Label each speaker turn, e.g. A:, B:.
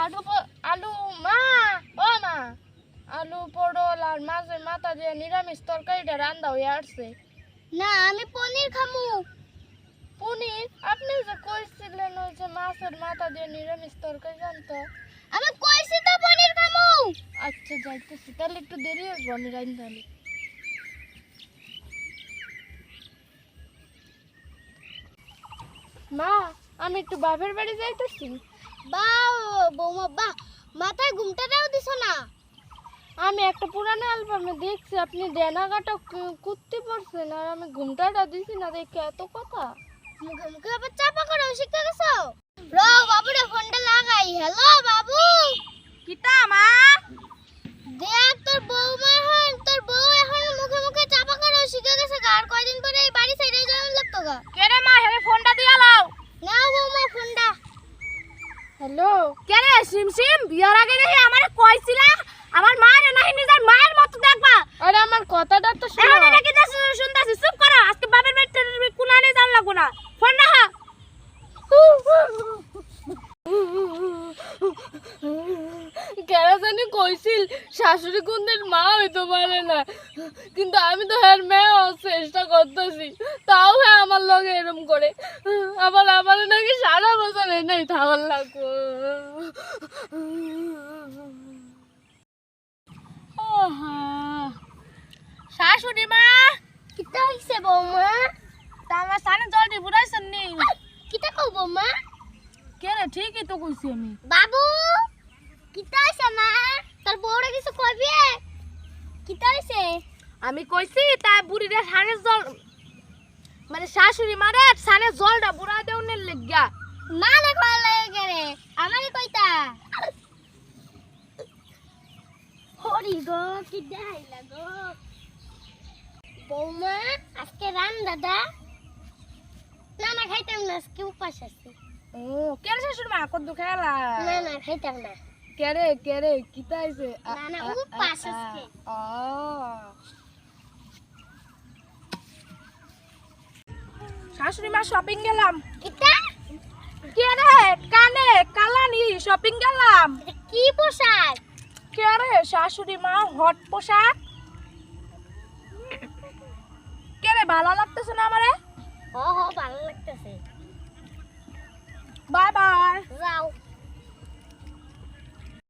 A: আলু মা ও মা আলু পটল আর মাছের মাথা দিয়ে নিরামিষ তরকারিটা রান্না হয়ে আসছে।
B: না আমি পনির খামু।
A: পনির? আপনি যে কইছিলেন ওই যে মাছের মাথা দিয়ে নিরামিষ তরকারি রান্না।
B: আমি কইছি তো পনির খামু।
A: আচ্ছা যাইতেছি, তাহলে একটু দেরি হইব আমি রান্নালে। মা আমি একটু বাপের বাড়ি যাইতেছি।
B: বাহ বৌমা বাহ, মাথায় ঘুমটাটাও দিছো না।
A: আমি একটা পুরানো অ্যালবামে দেখছি আপনি ডেনাগাটা কুত্তি পড়ছেন আর আমি ঘুমটাটা দিছি না, দেখে এত কথা।
B: মুখে মুখে আবার চাপা করে শিখতে গেছো। রও বাবুরে ফোনটা লাগাই। হ্যালো বাবু।
A: কিতা মা?
B: দেখ তোর বৌমা তোর বউ এখন মুখে মুখে চাপা করে শিখে গেছে। আর কয়দিন পরে এই বাড়ি সাইডে যাওয়ার লাগতো গা।
A: কেরে মা হেরে ফোনটা দিয়া লাও।
B: নাও বৌমা ফোনটা।
A: হ্যালো কেরে সিমসিম বিয়ার আগে দেখি আমারে কইছিলা আমার মারে নাহি নিজের মায়ের মত দেখবা। আরে আমার কথাটা তো শুনো। এখন এটা কি শুনতাছি, চুপ করো। আজকে বাবার বাড়িতে কুনানে যান লাগো না। ফোন রাখা। কেরা জানি কইছিল শাশুড়ি কুন্দের মা হইতে পারে না, কিন্তু আমি তো হ্যার মেয়েও চেষ্টা করতেছি, তাও হ্যাঁ আমার লগে এরম করে। আবার আমার নাকি সারা বছর এনেই থাকার লাগবো। শাশুড়ি মা
B: কিতা হইছে বৌমা?
A: তা আমার সানে জলদি বুড়াইছেন নি?
B: কিতা কও বৌমা?
A: কে রে, ঠিকই তো কইছি আমি।
B: বাবু কিতা হইছে মা? তোর বউরে কিছু কইবি? কিতা হইছে?
A: আমি কইছি তাই বুড়িটা সানে জল মানে শাশুড়ি মারে সানে জলটা বুড়া দেউনের লাগিয়া।
B: মানে কল লাগে রে আমারে কইতা। হরি গো কি দেখাইলা গো বৌমা। আজকে রান দাদা না না খাইতাম না, আজকে উপাস আছে।
A: ও কে রে শাশুড়ি মা কত খেলা?
B: না না খাইতাম না।
A: কে রে কিতা হইছে?
B: না না উপাস আজকে।
A: ও শাশুড়ি মা শপিং গেলাম।
B: কিতা?
A: কে রে কানে কালানি শপিং গেলাম।
B: কি পোশাক?
A: কে রে শাশুড়ি মা হট পোশাক। কে রে ভালো লাগতেছে না আমারে?
B: ও ভালো লাগতেছে।
A: Bye bye.
B: যাও।